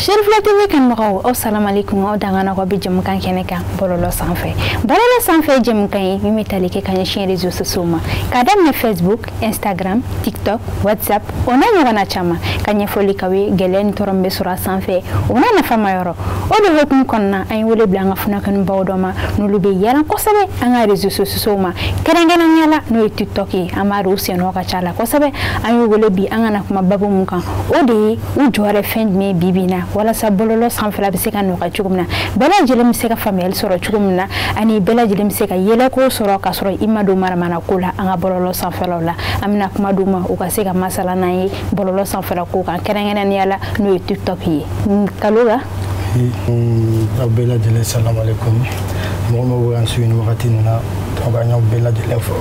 Sherifla TV kan mɔgɔw assalamu alaikum o dangana ko bi jɛmu kan kɛnɛ kan bɔlɔlɔ sanfɛ bɔlɔlɔ sanfɛ jɛmu kan yi min bɛ tali kɛ ka ɲɛsin réseaux sociaux ma ka daminɛ Facebook Instagram TikTok WhatsApp o n'a ɲɔgɔnna caman ka ɲɛfɔli k'aw ye gɛlɛya ni tɔɔrɔ min bɛ sɔrɔ a sanfɛ o n'a nafama yɔrɔ o de hokumu kɔnɔna an ye wele bila an ka funakanubaw dɔ ma n'olu bɛ yaala kosɛbɛ an ka réseaux sociaux ma kɛrɛnkɛrɛnnenya la n'o ye TikTok ye an b'a dɔn u sennɔ ka ca la kosɛbɛ an ye wele bi an ka na kuma babu mun kan o de ye u jɔyɔrɔ fɛn jumɛn bi bi in na walasa bɔlɔlɔ sanfɛla bɛ se ka nɔgɔya cogo min na bɛɛ lajɛlen bɛ se ka faamuyali sɔrɔ cogo min na ani bɛɛ lajɛlen bɛ se ka yɛlɛko sɔrɔ ka sɔrɔ i ma don maramana ko la an ka bɔlɔlɔ sanfɛlaw la an bɛna kuma d'u ma u ka se ka masala n'an ye bɔlɔlɔ sanfɛla ko kan kɛrɛnkɛrɛnnenya la n'o ye TikTok ye Kaloga aw bɛɛ lajɛlen salamu alaikum mɔgɔ mɔgɔ bɛ an su ni wagati nin na donc an y'aw bɛɛ lajɛlen fɔ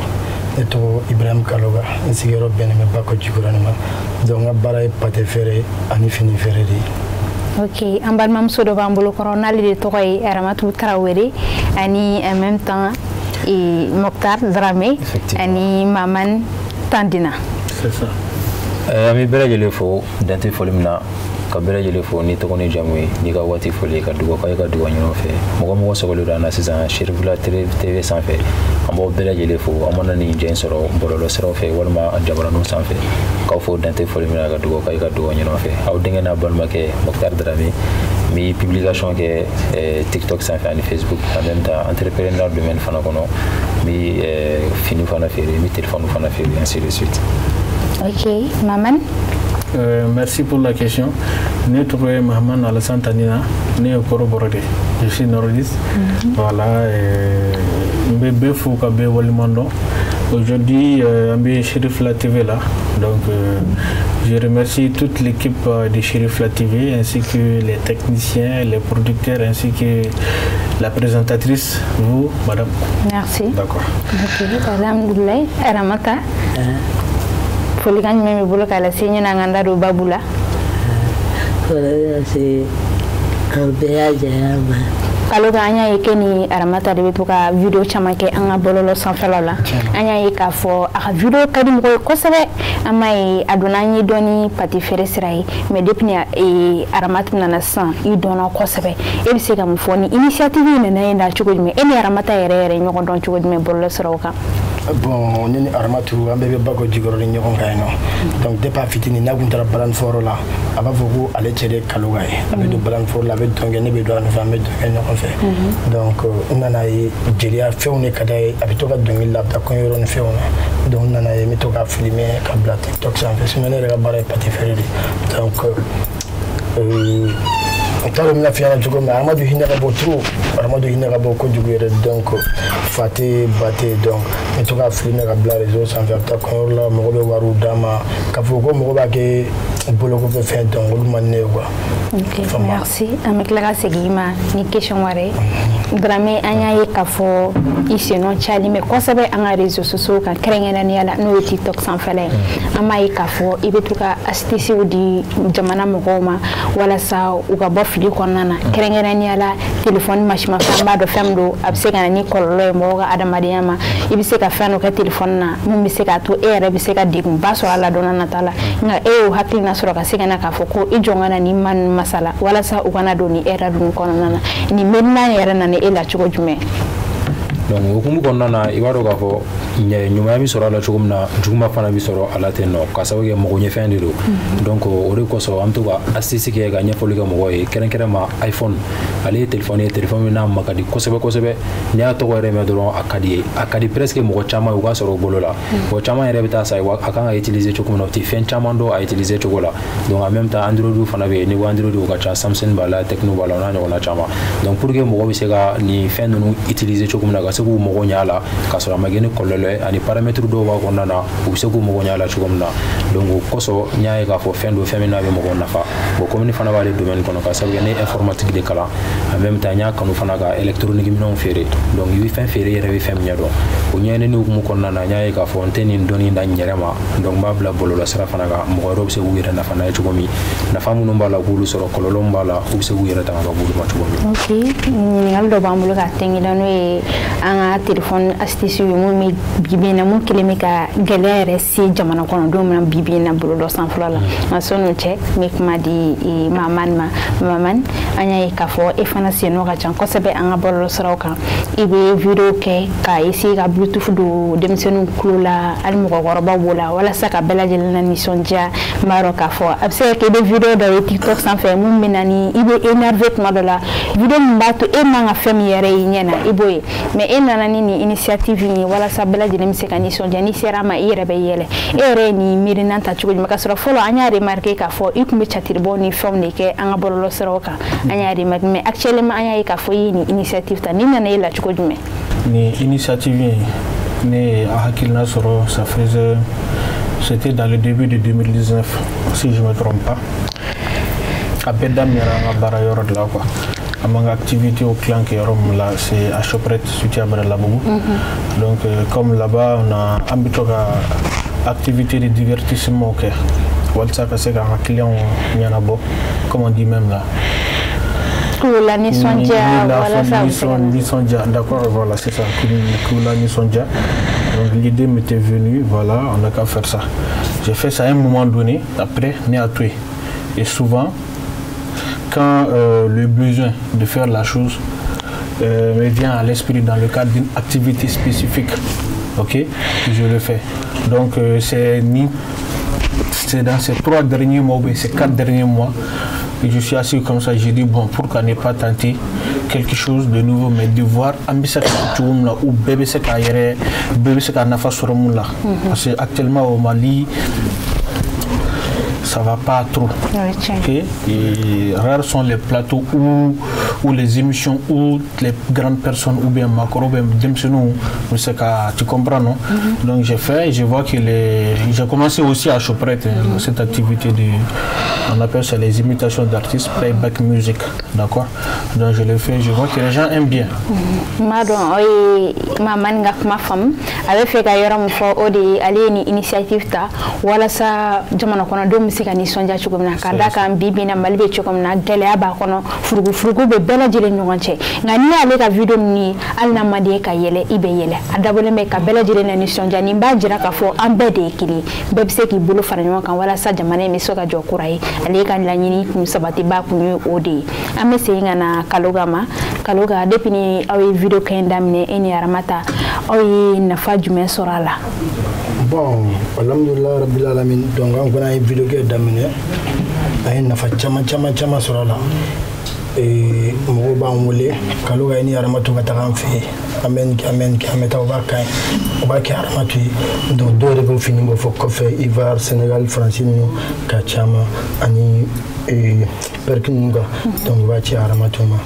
ne tɔgɔ Ibrahim Kaloga n sigiyɔrɔ bɛnnen bɛ Bako Jikɔrɔni ma donc n ka baara ye pate feere ani fini feere de ye. Ok, an balimamuso dɔ b'an bolo kɔrɔ n'ale de tɔgɔ ye Aramatu Tarawele ani en même temps Mokhtar Dramé ani Maman Tandina. C'est ça. An bɛ bɛɛ lajɛlen fo dante foli min na ka bɛɛ lajɛlen fo ni tɔgɔ ni jamu ye n'i ka waati foli ka dugawu k'a ye ka dugawu ɲɔgɔn fɛ mɔgɔ mɔgɔ sɔgɔlen don an na sisan Sherifla TV sanfɛ an b'aw bɛɛ lajɛlen fo an mana nin jɛ in sɔrɔ bɔlɔlɔ siraw fɛ walima jabaraninw sanfɛ k'aw fo dante foli min na ka dugawu k'a ye ka dugawu ɲɔgɔn fɛ aw denkɛ n'a balimakɛ Mokhtar Dramé n bɛ publication kɛ TikTok sanfɛ ani Facebook en même temps entrepreneur domaine fana kɔnɔ n bɛ fini fana feere n bɛ téléphone fana feere ainsi de suite. Ok, Maman. Merci pour la question. Ne tɔgɔ ye Mahaman Alassane Tandina, ne ye kɔrɔbɔrɔ de, je suis nordiste. Voilà, n bɛ bɛɛ fo ka bɛɛ waleɲuman dɔn. Aujourd'hui, on est Sherifla TV là, donc je remercie toute l'équipe de Sherifla TV ainsi que les techniciens, les producteurs ainsi que la présentatrice, vous, madame. Merci. D'accord. Ok, alhamdoulilah, Aramata. Folikan jumɛn bɛ bolo k'a lase ɲɛna an ka da don babu la. C'est un béage à ma. Kaloga an y'a ye kɛ ni Aramata de bɛ to ka video caman kɛ an ka bɔlɔlɔ sanfɛlaw la an y'a ye k'a fɔ a ka video ka di mɔgɔ ye kosɛbɛ an m'a ye a donna an ye dɔɔni pati feere sira ye mais depuis ni Aramata nana sisan i dɔnna kosɛbɛ e bɛ se ka mun fɔ ni initiative nana ye da cogo jumɛn e ni Aramata yɛrɛ ɲɔgɔn dɔn cogo jumɛn bɔlɔlɔ siraw kan. Bon, ne ni Aramatu an bɛɛ bɛ Bako Jikɔrɔni ɲɔgɔn kan yen nɔ donc depuis a fitini n'a kun taara balanfɔyɔrɔ la a b'a fɔ ko ale cɛ de ye Kaloga ye a bɛ don balanfɔyɔrɔ la a bɛ dɔn kɛ ne bɛ don a nɔfɛ an bɛ dɔn kɛ ɲɔgɔn fɛ donc n nana ye jeliya fɛnw de ka d'a ye a bɛ to ka dɔnkili la a bɛ taa kɔɲɔyɔrɔ ni fɛnw na donc n nana ye n bɛ to ka filmer ka bila TikTok sanfɛ sinon ne yɛrɛ ka baara ye pati feere de donc n t'a dɔn n bɛna f'i ɲɛna cogo min na Aramatu hinɛ ka bɔ trop Aramatu hinɛ ka bɔ kojugu yɛrɛ donc fa tɛ ba tɛ donc n bɛ to ka filmer ka bila réseau sanfɛ a bɛ taa kɔɲɔyɔrɔ la mɔgɔ bɛ wariw d'a ma k'a fɔ ko mɔgɔ b'a kɛ bolokofɛ fɛn donc olu man ne ye quoi. Ok, merci. An bɛ tila ka segin i ma ni question wɛrɛ Dramé an y'a ye k'a fɔ i sennɔ cayali mɛ kosɛbɛ an ka réseaux sociaux kan kɛrɛnkɛrɛnnenya la n'o ye TikTok sanfɛla ye an b'a ye k'a fɔ i bɛ to ka astuces di jamana mɔgɔw ma walasa u ka bɔ fili kɔnɔna na kɛrɛnkɛrɛnnenya la téléphone masimafɛn an b'a dɔn fɛn min don a bɛ se ka na ni kɔlɔlɔ ye mɔgɔw ka adamadenya ma i bɛ se ka fɛn dɔ kɛ téléphone na mun bɛ se k'a to e yɛrɛ bɛ se ka degunba sɔrɔ a la don n'a nata la nka e y'o hakilina sɔrɔ ka se ka na k'a fɔ ko i jɔn ka na ni ma masala walasa u kana don ni erreur ninnu kɔnɔna na ni miirina yɛrɛ nana e la cogo jumɛn. Donc hukumu kɔnɔna na i b'a dɔn k'a fɔ ɲumanya bɛ sɔrɔ a la cogo min na juguman fana bɛ sɔrɔ a la ten nɔ ka sababu kɛ mɔgɔ ɲɛfɛn de don donc o de kosɔn an bɛ to ka astuce kɛ ka ɲɛfɔli kɛ mɔgɔw ye kɛrɛnkɛrɛn ma iPhone ale ye téléphone ye téléphone min n'a ma ka di kosɛbɛ kosɛbɛ n'i y'a tɔgɔ yɛrɛ mɛn dɔrɔn a ka di presque mɔgɔ caman ye u ka sɔrɔ o bolo la mɔgɔ caman yɛrɛ bɛ taa sa a kan ka utiliser cogo min na o tɛ fɛn caman dɔn a utiliser cogo la donc en même temps Android fana bɛ yen ni ko Android o ka ca Samsung b'a la Tecno b'a la o n'a ɲɔgɔnna caman donc pour que mɔgɔ bɛ se ka nin fɛn ninnu utiliser cogo min na ka se k'u mago ɲa la k'a sɔrɔ a ma kɛ ni kɔlɔlɔ ye ani paramètre dɔw b'a kɔnɔna na u bɛ se k'u mago ɲa la cogo min na donc o kosɔn n y'a ye k'a fɔ fɛn don fɛn min n'a bɛ mɔgɔw nafa bon comme ne fana b'ale domaine kɔnɔ ka sababu kɛ ne informatique de kalan en même temps n y'a kanu fana ka électronique minɛnw feere donc i bɛ fɛn feere i yɛrɛ bɛ fɛn min ɲɛ dɔn o ɲɛɲinini hukumu kɔnɔna na n y'a ye k'a fɔ n tɛ nin dɔnni da n yɛrɛ ma donc n b'a bila bɔlɔlɔsira fana kan mɔgɔ wɛrɛw bɛ se k'u yɛrɛ nafa n'a ye cogo min nafa minnu b'a la k'olu sɔrɔ kɔlɔlɔ min b'a la u bɛ se k'u yɛrɛ tanga ka bɔ olu ma cogo min. ok ɲininkali dɔ b'an bolo ka tɛnkɛ la n'o ye an ka téléphone astuce ye mun bɛ bibi in na mun kelen bɛ ka gɛlɛya yɛrɛ se jamana kɔnɔdenw ma bibi in na bɔlɔlɔ sanfɛla la nka sɔni o cɛ n bɛ kuma di Mahamani ma Mahamani an y'a ye k'a fɔ e fana sen nɔ ka ca kosɛbɛ an ka bɔlɔlɔsiraw kan i bɛ video kɛ ka essayer ka bluetooth don denmisɛnninw tulo la hali mɔgɔkɔrɔbaw b'o la walasa ka bɛɛ lajɛlen na nisɔndiya n b'a dɔn k'a fɔ a bɛ se ka kɛ i bɛ video dɔ ye TikTok sanfɛ mun bɛ na ni i bɛ énervé tuma dɔ la video min b'a to e man ka fɛn min yɛrɛ y'i ɲɛ na i b'o ye mais e nana ni nin initiative in ye walasa bɛɛ lajɛlen bɛ se ka nisɔndiya n'i sera a ma i yɛrɛ bɛ yɛlɛ e yɛrɛ ye nin miirina ta cogo jumɛn ka sɔrɔ fɔlɔ an y'a remarqué k'a fɔ i tun bɛ catiribɔ ni fɛnw de kɛ an ka bɔlɔlɔsiraw kan an y'a remarqué mais actuellement an y'a ye k'a fɔ i ye nin initiative ta nin nana e la cogo jumɛn. Ni initiative ne a hakilina sɔrɔ ça faisait c'était dans le début de 2019 si je me trompe pas a bɛɛ daminɛra an ka baara yɔrɔ de la quoi an b'an ka activité au clan kɛ yɔrɔ min la c'est à Choprette soutien bɛrɛ Labougou donc comme là-bas on a an bɛ to ka activité de divertissement kɛ walasa ka se k'an ka clients ɲɛnabɔ comme on dit même là. La nisɔndiya nisɔndiya d'accord voilà c'est ça la nisɔndiya donc l'idée m'était venue voilà on a qu'à faire ça j'ai fait ça à un moment donné après né à tuer et souvent quand le besoin de faire la chose me vient à l'esprit dans le cadre d'une activité spécifique ok je le fais donc c'est dans ces 3 derniers mois ou ces 4 derniers mois et je suis assis comme ça, j'ai dit bon, pourquoi ne pas tenter quelque chose de nouveau, mais de voir ou bébé c'est parce que actuellement au Mali ça va pas trop. Okay? Et rares sont les plateaux où les émissions où les grandes personnes ou bien Macron ou bien Demsenou, tu comprends non? Donc j'ai fait, je vois que j'ai commencé aussi à Choprette cette activité on appelle ça les imitations d'artistes, playback music, d'accord? Donc je l'ai fait, je vois que les gens aiment bien. Ma femme avait fait d'ailleurs mon frère Odi aller une initiative ta voilà ça jamana kono do musika ni sonja chuko na kada kan bibi na malibe chuko na gele ba kono furugu be bela jile nyonche ngani ale ka video ni alna made ka yele ibe yele adabole me ka bela jile na ni sonja ni ba jira ka fo ambe de kili be se ki bulu fara nyon kan wala sa jamana mi soka jokurai ale kan la nyini kum sabati ba kunyu odi ame se ngana kaloga depuis ni awi video kan damne eni aramata awi nafa jumen sorala. Bon, alhamdulillah rabbil alamin donc on a une vidéo qui est daminée ay nafa chama sur la et mo ba ngole kalo ga ni aramatu ga tagan fi amen ta ba kai o ba ki aramatu donc do de fini mo fo ko fe Ivoire Sénégal France ni ka chama ani perkinga donc ba ci aramatu ma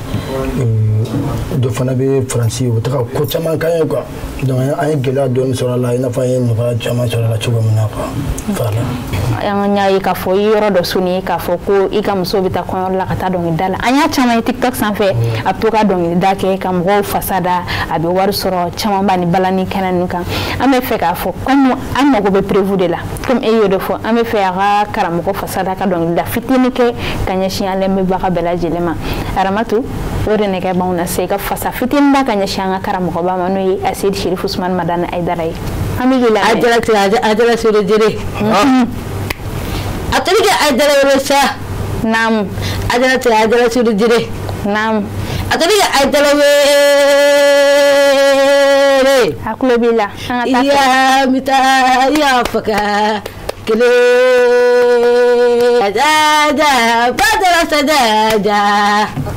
do fana be France o ta ko chama kan quoi donc ay gela don sur la ina fa yin fa chama sur la chugo mona quoi voilà anya yi ka fo yoro do suni ka fo ko i ka muso bita ko la ka ta donc dala anya chama TikTok sanfɛ a to ka donc da ke ka mɔgɔw fasada a bɛ wari sɔrɔ caman ba ni balani kɛnɛ ninnu kan an bɛ fɛ k'a fɔ comme an mago bɛ prévu de la comme e y'o de fɔ an bɛ fɛ a ka karamɔgɔ fasada ka donc da fitinin kɛ ka ɲɛsin an lamɛnbaga bɛɛ lajɛlen ma Aramatu o de nɛgɛ b'anw na se ka fasa fitinin da ka ɲɛsin an ka karamɔgɔba ma n'o ye Asedi Sherifu Usumani Madani Aidara ye an bɛ yɛlɛ Ajala Sule Jere a toli kɛ Aidara yɔrɔ sa naam Ajala Sule Jere naam a toli kɛ Aidara wele a kulo b'i la an ka taa iya mita iya faka kele sajaja badara sajaja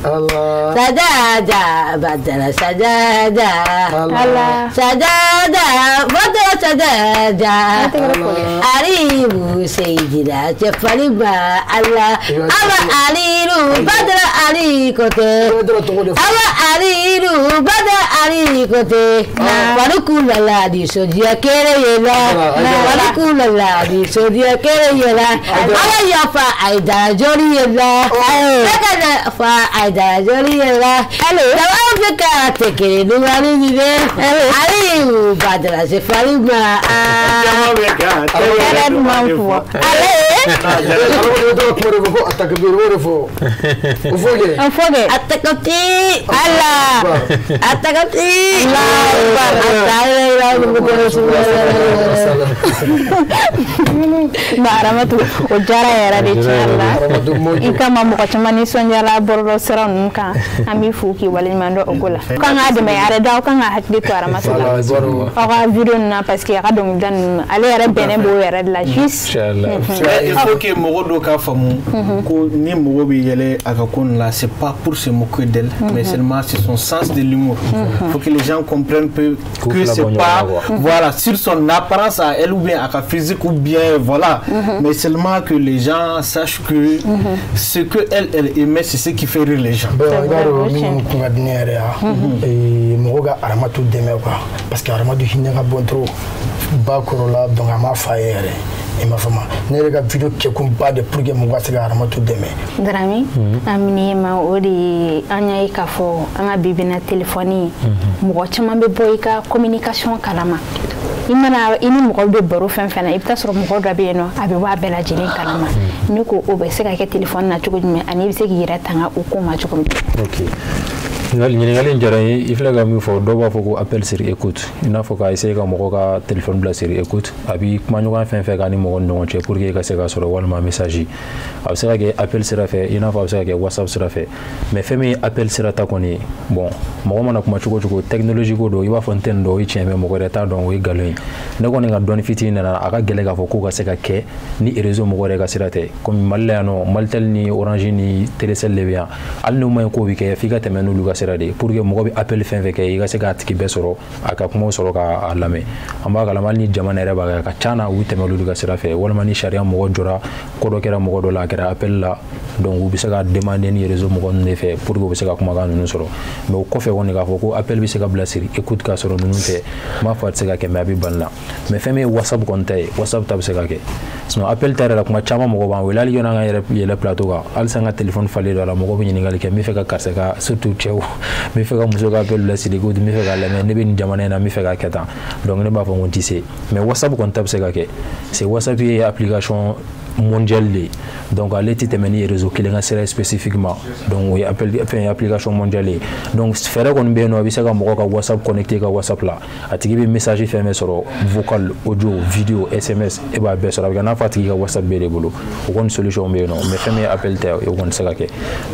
Allah sajaja badara sajaja Allah sajaja badara sajaja Aribu Sayyidina Jafari ba Allah Aba Aliru badara ari kote awa ari ru bada ari kote warukula la di sodia kere yela warukula la di sodia kere yela awa ya fa aida jori yela kada fa aida jori yela tawa beka tekere nuwani nibe ari bada se farima Era do mal Baramatu ojara era de chala ikama mo chamani sonjala borlo sera nunka ami fuki walimando ogola kanga de me ara daw kanga hakdi to aramatu aga video na parce que akadom dan ale era bene bo era la jus il faut que mogodo ka famu ko ni mogo bi yele akakon là c'est pas pour se moquer d'elle mais seulement c'est son sens de l'humour faut que les gens comprennent que c'est pas voilà sur son apparence à elle ou bien à sa physique ou bien voilà mais seulement que les gens sachent que ce que elle aimait c'est ce qui fait rire les gens mogoga aramatu deme quoi parce que aramatu hinga bon trop ba korola donc ama faere et ma femme ne ga video ke kum ba de pour que mogoga sega aramatu deme drami amini ma odi anya ikafo anga bibina telefoni mogo chama be boyka communication kalama imana ini mogo be baro fenfena ibta soro mogo da be no abi wa bela jini kalama niko o be sega ke telefoni na chugo me ani be segi yira tanga ukuma chugo OK ngali njarayi ifla ga mi fo do ba fo ko appel sur écoute ina fo ka essayer ka mo ka téléphone bla sur écoute abi kuma nyoga fen fe ga ni mo ndo che pour que ka se ga soro wal ma message abi se ga appel sur fait ina fo se ga whatsapp sur fait mais femi appel sur ta koni bon mo mana kuma chugo technologie go do iba fontaine do i cheme mo ko reta do wi galoy ne ko nga don fiti na aga gele ga fo ko ka se ga ke ni réseau mo ko re ga sirate comme malano maltel ni orange ni telecel le bien al no may ko wi ke fi ga temenu lu ga pour que mogo bi appel fin fait que iga se ga tiki be soro aka kuma soro ka lame amba kala mal ni jamana re ba ka chana wi temelu ga sira fe wala mani sharia mogo jora ko do kera mogo do la kera appel la donc wu bi se ga demander ni réseau mogo ne fait pour que bi se ga kuma ga nunu soro mais ko fe woni ga fo ko appel bi se ga blasiri écoute ka soro nunu fe ma fa se ga ke ma bi banna mais femi whatsapp kontai whatsapp tab se ga ke sinon appel tare la kuma chama mogo ba wala li yona ga yele plateau ga al sanga téléphone fallé do la mogo bi ni ngali ke mi fe ka karse ka surtout chew mi fe ka muso ka appel la sidi go mi fe ka la mais ne be ni jamana na mi fe ka keta donc ne ba fa ngonti se mais whatsapp kontai se ga ke c'est whatsapp est application mondiale donc elle était menée réseau qui est sera spécifiquement donc il appelle une application mondiale donc faire qu'on bien no bisa ka mo ka WhatsApp connecté ka WhatsApp là atigi bi message fait mais sur vocal audio vidéo SMS et ba be sur na fatigi ka WhatsApp be bolo on solution bien non mais fait mais appel te et on sera que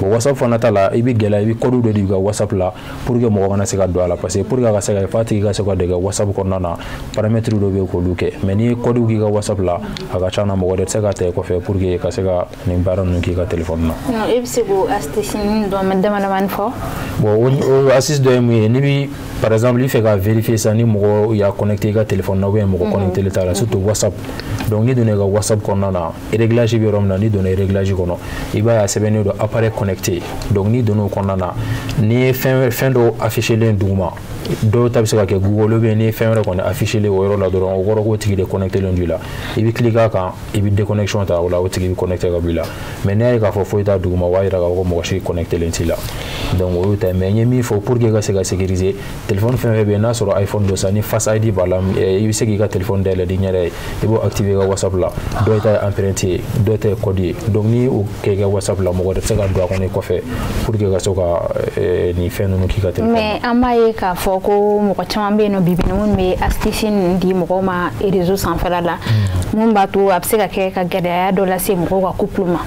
WhatsApp fonata là ibi gela ibi code de diga WhatsApp là pour que mo kana se ka do là parce que pour que se ka fatigi ka se ko de WhatsApp ko nana paramètre do be ko luke mais ni code gi ka WhatsApp là aga chana mo de se ka te ko fait pour que ka se ka ni baron ki ka téléphone na non ebse go astisin do madama man fo bon o assist do mu ni bi par exemple il fait ka vérifier ça ni mo ya connecter ka téléphone na ou mo connecter le tala surtout WhatsApp donc ni donner ka WhatsApp ko na réglage bi rom na ni donner réglage ko no iba ya sebeni do appareil connecté donc ni donner ko na ni fin do afficher le douma do tab se ka ke Google be ni fin re ko na afficher le woro la do on goro ko tigi de connecter le ndula ibi cliquer kan ibi déconnexion ta wala o tigi connecter ka bila mais ne ka fo foita douma wa ira ko mo shi connecter le ntila donc o ta mais mi faut pour que ka se ka sécuriser téléphone fin be na sur iPhone do sani face ID balam ibi se ka téléphone de la dignere ibo activer ka WhatsApp là do ta emprunter do ta coder donc ni o ke ka WhatsApp là mo ko se ka do ko ne ko fait pour que ka so ka ni fin no ki ka téléphone mais amaye ka fo ko mo ko chama be no bibi no me astisin di mo ko ma réseau sans faire là mon bateau abseka ke ka gada do la se mo ko couple ma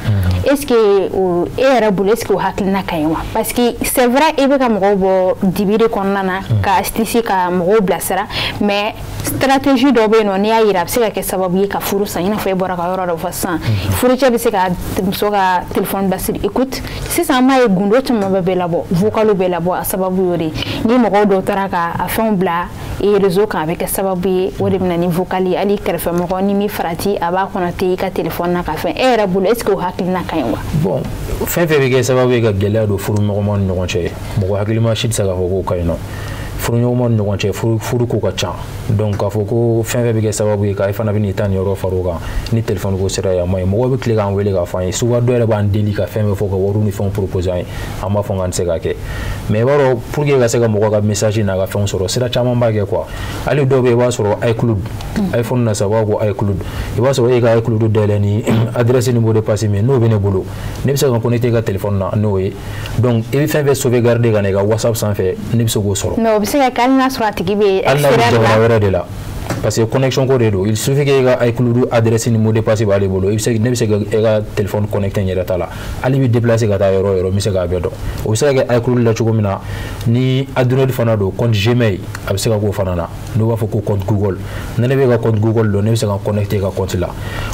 est-ce que o era bule est-ce que o hakilina kaywa parce que c'est vrai e be ka mo bo dibire konnana ka astisi ka mo blasera mais stratégie do be no ni ayira abseka ke sababu ka furu sa ina fe bora ka yoro do fasan furu che be se ka so ka téléphone basir écoute si ça ma e gundo chama be labo vocal be labo sababu yori ni mo do taraka a fon bla e réseau ka avec sababu wodi na vocali ali kerfe mo ni mi frati aba kono te ka téléphone na ka fe era bule est-ce que o hakilina kaywa bon fɛn fɛn bɛ kɛ sababu ye ka gɛlɛya don furuɲɔgɔnmaw ni ɲɔgɔn cɛ mɔgɔ hakilima si tɛ se k'a fɔ k'o ka ɲi nɔ furuɲɔgɔnmaw ni ɲɔgɔn cɛ furu ko ka ca donc k'a fɔ ko fɛn fɛn bɛ kɛ sababu ye k'a fana bɛ n'i ta nin yɔrɔ far'o kan ni téléphone ko sera yan ma ye mɔgɔw bɛ tile k'an wele k'a fɔ an ye souvent dɔ yɛrɛ b'an deli ka fɛn bɛɛ fɔ ka wariw ni fɛnw proposer an ye an b'a fɔ k'an tɛ se k'a kɛ mais i b'a dɔn pour que ka se ka mɔgɔ ka message n'a ka fɛnw sɔrɔ sira caman b'a kɛ quoi hali dɔw bɛ yen i b'a sɔrɔ iCloud iPhone na sa b'a ko iCloud i b'a sɔrɔ e ka iCloud dayɛlɛ ni adresse ni mot de passe min n'o bɛ ne bolo ne bɛ se ka connecter ka téléphone na n'o ye donc i bɛ fɛn fɛn sauvegarder ka na i ka WhatsApp sanfɛ ne bɛ se k'o sɔrɔ mais o bɛ se ka kɛ hali n'a sɔrɔ a tigi bɛ jamana wɛrɛ de la parce que connexion ko de do il suffit que i ka iCloud adresse ni mot de passe b'ale bolo ne bɛ se ka e ka téléphone connecter n yɛrɛ ta la hali bɛ déplacer ka taa yɔrɔ o yɔrɔ n bɛ se k'a bɛɛ dɔn o bɛ se ka kɛ iCloud la cogo min na ni Android fana don compte Gmail a bɛ se ka k'o fana na n'o b'a fɔ ko compte Google ne bɛ ka compte Google dɔn ne bɛ se ka connecter ka compte la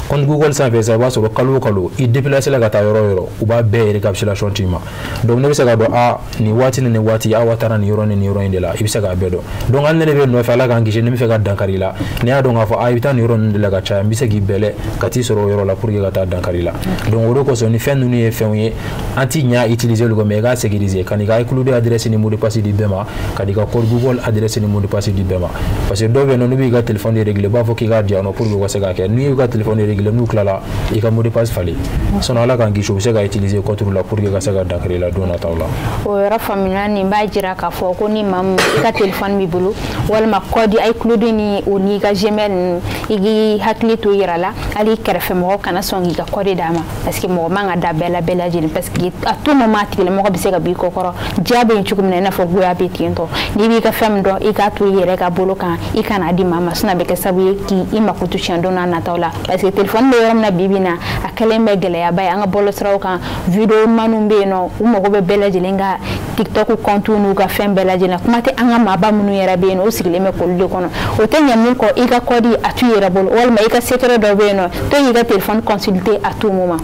compte Google sanfɛ sa i b'a sɔrɔ kalo o kalo i déplacer la ka taa yɔrɔ o yɔrɔ u b'a bɛɛ récapitulation d'i ma donc ne bɛ se ka dɔn nin waati ni nin waati aw taara nin yɔrɔ ni nin yɔrɔ in de la i bɛ se k'a bɛɛ dɔn donc hali ne bɛ nɔfɛ Ala k'an kisi ne bɛ fɛ ka dankari la n'i y'a dɔn k'a fɔ i bɛ taa nin yɔrɔ ninnu de la ka caya n bɛ se k'i bɛlɛ ka t'i sɔrɔ o yɔrɔ la pour que ka taa dankari la donc o de kosɔn ni fɛn ninnu ye fɛnw ye an t'i ɲa utiliser olu kan mais i k'a sécuriser ka n'i ka iCloud adresse ni mot de passe di bɛɛ ma ka n'i ka compte Google adresse ni mot de passe di bɛɛ ma parce que dɔw bɛ yen nɔ n'u b'i ka téléphone de régler u b'a fɔ k'i k'a di yan nɔ pour que u ka se k'a kɛ n'i y'u ka téléphone de régler n'u tilala i ka mot de passe falen sinon Ala k'an kisi u bɛ se ka utiliser compte la pour que ka se ka dankari la don nataw la o yɔrɔ faamuyala nin b'a jira k'a fɔ ko ni maa min i ka téléphone b'i bolo walima code iCloud ni o n'i ka Gmail ninnu i k'i hakili to i yɛrɛ la hali kɛrɛfɛ mɔgɔ kana sɔn k'i ka code d'a ma parce que mɔgɔ man ka da bɛɛ la bɛɛ lajɛlen parce que a tout moment tigilamɔgɔ bɛ se ka b'i kɔ kɔrɔ diya bɛ yen cogo min na i n'a fɔ goya bɛ ten tɔ n'i b'i ka fɛn min dɔn i k'a to i yɛrɛ ka bolo kan i kana di maa ma sinon a bɛ kɛ sababu ye k'i mako to tiɲɛ don n'a nataw la parce que téléphone bɛ yɔrɔ min na bi bi in na a kɛlen bɛ gɛlɛyaba ye an ka bɔlɔsiraw kan vidéo ɲumanw bɛ yen nɔ u mago bɛ bɛɛ lajɛlen ka TikTok compte n'u ka fɛn bɛɛ lajɛlen kuma tɛ an ka maaba minnu yɛrɛ bɛ yen nɔ o sigilen bɛ k'olu de kɔnɔ o tɛ ɲɛ min kɔ i ka code a t'u yɛrɛ bolo walima i ka secret dɔ bɛ yen nɔ to y'i ka téléphone consulter à tout moment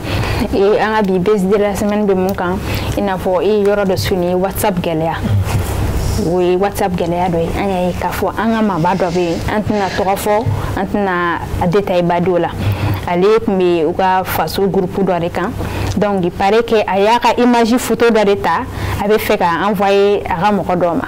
an ka bi base de la semaine bɛ mun kan i n'a fɔ i ye yɔrɔ dɔ su ni WhatsApp gɛlɛya o ye WhatsApp gɛlɛya dɔ ye an y'a ye k'a fɔ an ka maaba dɔ bɛ yen an tɛna tɔgɔ fɔ an tɛna a détail ba di o la ale tun bɛ u ka faso groupe dɔ de kan donc il paraît que a y'a ka image photo dɔ de ta a bɛ fɛ ka envoyer a ka mɔgɔ dɔw ma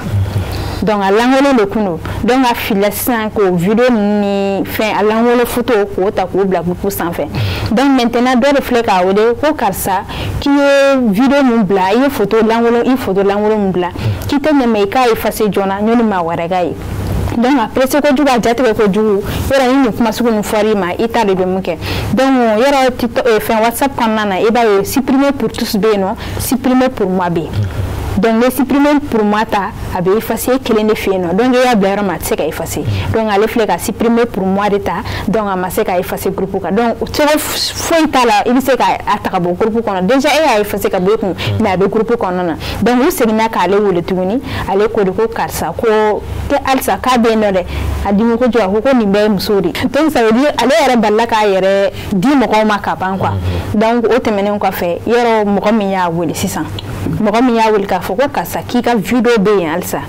donc a lankolon de kun don donc a filila sisan k'o vidéo ni fɛn a lankolon photo k'o ta k'o bila groupe sanfɛ donc maintenant dɔ de filɛ k'a wele ko karisa k'i ye vidéo mun bila i ye photo lankolon mun bila k'i tɛ ɲɛmɛ i k'a effacer joona ɲɔni maa wɛrɛ ka ye donc a pressé kojugu a jatigɛ kojugu yɔrɔ ni nin kuma sugu nin fɔr'i ma i t'a de bɛ mun kɛ donc yɔrɔ fɛn WhatsApp kɔnɔna na i b'a ye supprimer pour tous bɛ yen nɔ supprimer pour moi bɛ yen donc le supprimer pour moi ta a bɛ effacer kelen de fɛ yen nɔ donc i y'a bila yɔrɔ min a tɛ se ka effacer donc ale filɛ ka supprimer pour moi de ta donc a ma se ka effacer groupe kan donc cogo foyi t'a la i bɛ se k'a ta ka bɔ groupe kɔnɔ déjà e y'a effacer ka bɔ i kun mais a bɛ groupe kɔnɔna na donc u seginna k'ale wele tuguni ale ko de ko karisa ko halisa k'a bɛ yen nɔ dɛ a dimi kojugu a ko ko nin bɛɛ ye muso de donc ça veut dire ale yɛrɛ balila k'a yɛrɛ di mɔgɔw ma ka ban quoi donc o tɛmɛnen kɔfɛ yɔrɔ mɔgɔ min y'a wele sisan mɔgɔ min y'a wele k'a fɔ ko karisa k'i ka vidéo bɛ yen halisa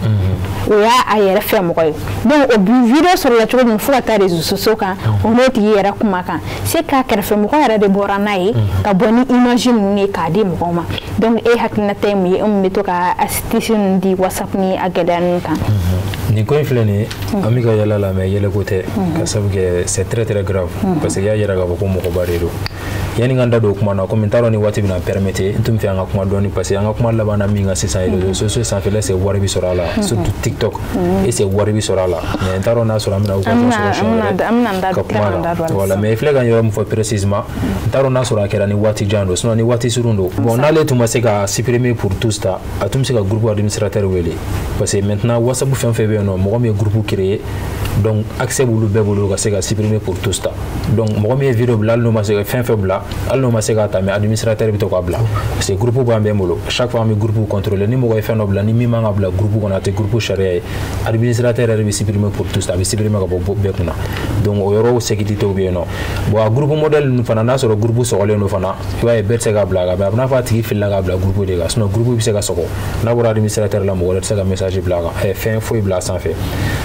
o y'a yɛrɛ fɛ mɔgɔ ye donc o vidéo sɔrɔla cogo min fo ka taa réseaux sociaux kan o n'o tigi yɛrɛ kuma kan c'est k'a kɛrɛfɛ mɔgɔ yɛrɛ de bɔra n'a ye ka bɔ ni image ninnu ye k'a di mɔgɔw ma donc e hakilinata ye mun ye an bɛ to ka astuce ninnu di WhatsApp ni a gɛlɛya ninnu kan nin ko in filɛ nin ye an bɛ ka yala la mais yɛlɛko tɛ ka sabu kɛ c'est très très grave parce que i y'a yira k'a fɔ ko mɔgɔba de don yani n ka da don o kuma na komi n t'a dɔn ni waati bɛna permettre n tun bɛ fɛ an ka kuma dɔɔni parce que an ka kuma laban na min kan sisan réseaux sociaux sanfɛla c'est wari bɛ sɔrɔ a la surtout TikTok et c'est wari bɛ sɔrɔ a la mais n t'a dɔn n'a sɔrɔ an bɛna occasion sɔrɔ siɲɛ wɛrɛ ka kuma la voilà mais i filɛ ka yɔrɔ min fɔ précisément n t'a dɔn n'a sɔrɔ a kɛra ni waati jan don sinon ni waati surun don bon n'ale tun ma se ka supprimer pour tous ta a tun bɛ se ka groupe administrateur wele parce que maintenant WhatsApp fɛn fɛn bɛ yen nɔ mɔgɔ min ye groupe créer donc accès b'olu bɛɛ bolo ka se ka supprimer pour tous ta donc mɔgɔ min ye vidéo bila hali n'o ma se ka fɛn fɛn bila hali n'o ma se k'a ta mais administrateur bɛ to k'a bila parce que groupe b'an bɛɛ bolo chaque fois an bɛ groupe contrôler ni mɔgɔ ye fɛn dɔ bila ni min man ka bila groupe kɔnɔ a tɛ groupe sariya ye administrateur yɛrɛ bɛ supprimer pour tous a bɛ supprimer ka bɔ bɛɛ kunna donc o yɔrɔ sécurité bɛ yen nɔ bon a groupe modèle ninnu fana n'a sɔrɔ groupe sɔgɔlen don fana i b'a ye bɛɛ tɛ se k'a bila ka mais a bɛ n'a fɔ a tigi filila k'a bila groupe de kan sinon groupe bɛ se ka sɔgɔ n'a bɔra administrateur la mɔgɔ wɛrɛ tɛ se ka message bila a kan fɛn foyi bila a sanfɛ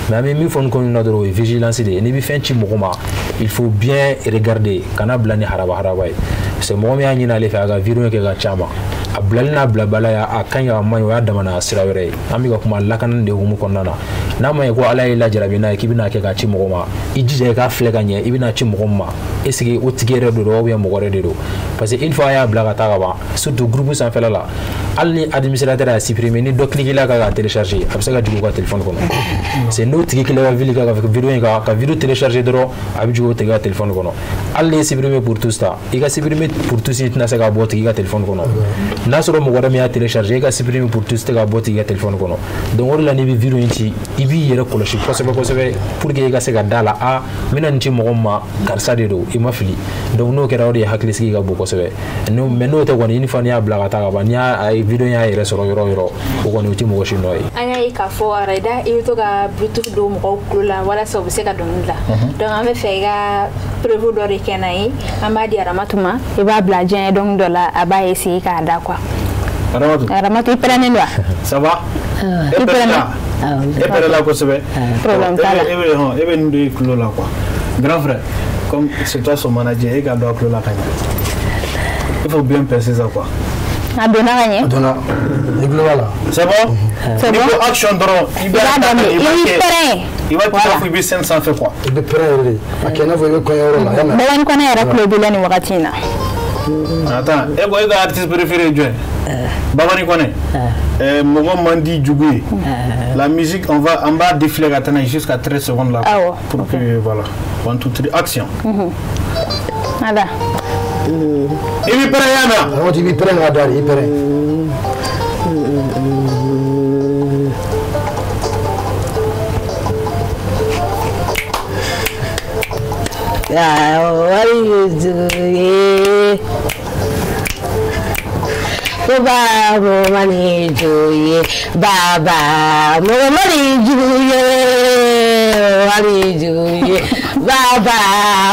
mais an bɛ min fɔ nin ko na dɔrɔn o ye vigilance de ye n'i bɛ fɛn ci mɔgɔ ma il faut bien regarder kana bila ni haraba haraba ye c'est mɔgɔ min y'a ɲini ale fɛ a ka vidéo kɛ ka caman a bilali n'a bila bala ya a kan ka man ɲi o y'a damana sira wɛrɛ ye an bɛ ka kuma lakana de hukumu kɔnɔna na n'a ma ɲɛ ko ala ye lajarabi n'a ye k'i bɛna kɛ k'a ci mɔgɔ ma i jija i k'a filɛ ka ɲɛ i bɛna ci mɔgɔ ma est ce que o tigi yɛrɛ de don ou bien mɔgɔ wɛrɛ de don parce que une fois a y'a bila ka taa ka ban surtout groupe sanfɛla la hali ni administrateur y'a supprimer ni dɔ cliquer la ka télécharger a bɛ se ka jigin u ka téléphone kɔnɔ c'est n'o tigi kelen ka wuli ka vidéo in ka vidéo télécharger dɔrɔn a bɛ jigin o tigi ka téléphone kɔnɔ hali ni supprimer pour tous ta i ka supprimer pour tous i tɛna se ka bɔ tigi ka téléphone kɔnɔ n'a sɔrɔ mɔgɔ wɛrɛ min y'a télécharger i ka supprimer pour tous tɛ ka bɔ tigi ka téléphone kɔnɔ donc o de la n'i bɛ vidéo in ci i b'i yɛrɛ kɔlɔsi kosɛbɛ kosɛbɛ pour que i ka se ka da la a n bɛna nin ci mɔgɔ ma karisa de don i ma fili donc n'o kɛra o de ye hakilisigi ka bon kosɛbɛ mais n'o tɛ kɔni i ni fa n'i y'a bila ka taa ka ban n'i y'a vidéo y'a yɛrɛ sɔrɔ yɔrɔ yɔrɔ o kɔni o tɛ mɔgɔ si nɔ ye. an y'a ye k'a fɔ Arayida i bɛ to ka bluetooth don mɔgɔw tulo la walasa u bɛ se ka dɔnkili da donc an bɛ fɛ i ka prévu dɔ de kɛ n'a ye an b'a di Aramatu ma i b'a bila diɲɛ dɔnkili dɔ la a b'a essayer k'a da quoi. Aramatu i pɛrɛnnen don wa. ça va. i pɛrɛnnen. e pɛrɛ la kosɛbɛ. problème t'a la. e bɛ nin don i tulo la quoi. grand frère comme c'est toi son manager e ka don a tulo la ka ɲɛ il faut bien penser ça quoi. a donna ka ɲɛ. a donna i tulo b'a la. c'est bon. c'est bon. i ko action dɔrɔn i b'a daminɛ i b'i pɛrɛn. i b'a kɛ fo i bɛ scène sanfɛ quoi. i bɛ pɛrɛn yɛrɛ de a kɛ i n'a fɔ i bɛ kɔɲɔyɔrɔ la. Bɛlɛni kɔnɔ yɛrɛ tulo b'i la nin wagati in na. attends e ko e ka artiste préféré ye jɔn ye. Babani Koné. mɔgɔ man di jugu ye. la musique on va défiler ka taa n'a ye jusqu'à 13 secondes là. awɔ pour que voilà 1 2 3 action. ada. i b'i pɛrɛn yan na. Aramatu i b'i pɛrɛn ka da de i pɛrɛn. What you do? Baba, money do ye. Baba, money do ye. Money do ye. Baba,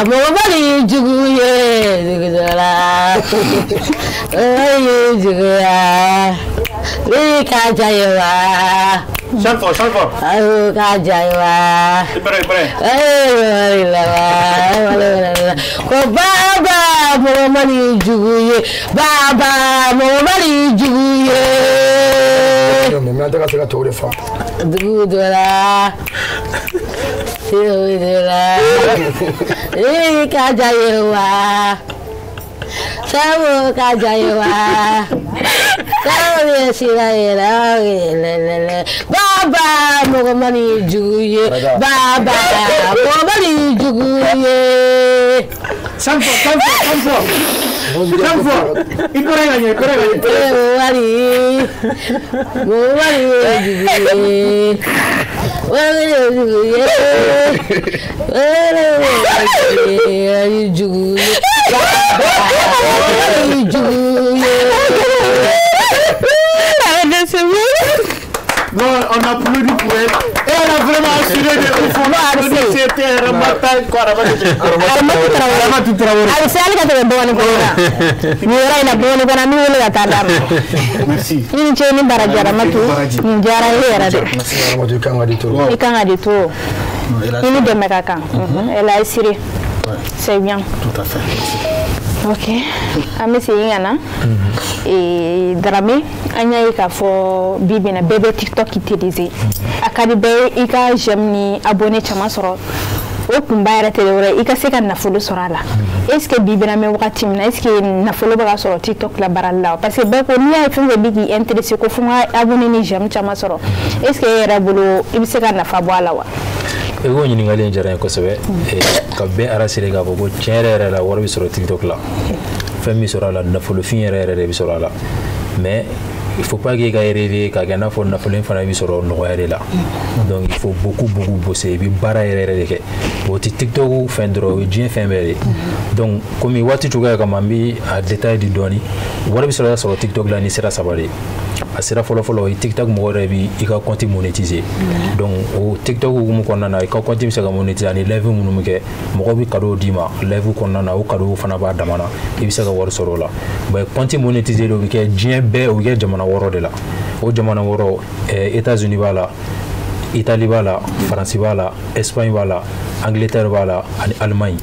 money do ye. Oh, you do. We can't tell you why. Chante fort. Oh, can't tell you why. Baba, money juguye. Baba, money juguye. Mais maintenant, c'est la tour de femme. Doudola. Doudola. Eh, kajayewa. Sawo kajayewa. Sawo sirayela. Baba, money juguye. Baba, money juguye. Chante fort. Il peut gagner. Non, on a plus du pour elle. Et elle a vraiment assuré de fond. C'était un bataille quoi. Aramatu Traoré. a bɛ se hali ka tɛmɛ dɔɔnin kɔnɔ la nin yɔrɔ in na dɔɔnin kɔnɔ an bɛ wele ka taa d'a ma. Merci. i ni ce ni baraji Aramatu nin diyara i yɛrɛ de. Aramatu i kan ka di to. i kan ka di to i ni dɛmɛ ka kan elle a assuré c'est bien. Tout à fait. ok an bɛ segin ka na Darame an y'a ye k'a fɔ bi bi in na bɛɛ bɛ TikTok utiliser a ka di bɛɛ ye i ka j'aime ni abonné caman sɔrɔ o kunba yɛrɛ tɛ dɔwɛrɛ ye i ka se ka nafolo sɔrɔ a la est ce que bi bi in na an bɛ wagati min na est ce que nafolo bɛ ka sɔrɔ TikTok la baarali la parce que bɛɛ ko n'i y'a ye fɛn fɛn bɛ k'i intéressé ko fo n ka abonné ni j'aime caman sɔrɔ est ce que e yɛrɛ bolo i bɛ se ka nafa bɔ a la wa. e ko ɲininkali in diyara n ye kosɛbɛ ka bɛɛ arasire k'a fɔ ko tiɲɛ yɛrɛ yɛrɛ la wari bɛ sɔrɔ TikTok la fɛn min sɔrɔ a la nafolofin yɛrɛ yɛrɛ de bɛ sɔrɔ a la mais il faut pas que ka rêver ka kɛ n'a fɔ nafolo in fana bɛ sɔrɔ nɔgɔya de la donc il faut beaucoup bosser i bɛ baara yɛrɛ yɛrɛ de kɛ o tɛ TikTok fɛn dɔrɔn o ye diɲɛ fɛn bɛɛ de donc komi waati cogoya kama n bɛ a détail di dɔɔni wari bɛ sɔrɔ TikTok la ni sira saba de a sira fɔlɔ-fɔlɔ o ye TikTok mɔgɔ yɛrɛ bɛ i ka compte monétiser donc o TikTok hukumu kɔnɔna na i ka compte bɛ se ka monétiser ani live minnu bɛ kɛ mɔgɔw bɛ cadeau d'i ma live kɔnɔna na o cadeau fana b'a dama na i bɛ se ka wari sɔrɔ o la mais compte monétiser de o bɛ kɛ diɲɛ bɛɛ o bɛ kɛ jamana 6 de la o jamana 6 États-Unis b'a la Italie b'a la France b'a la Espagne b'a la Angleterre b'a la ani Allemagne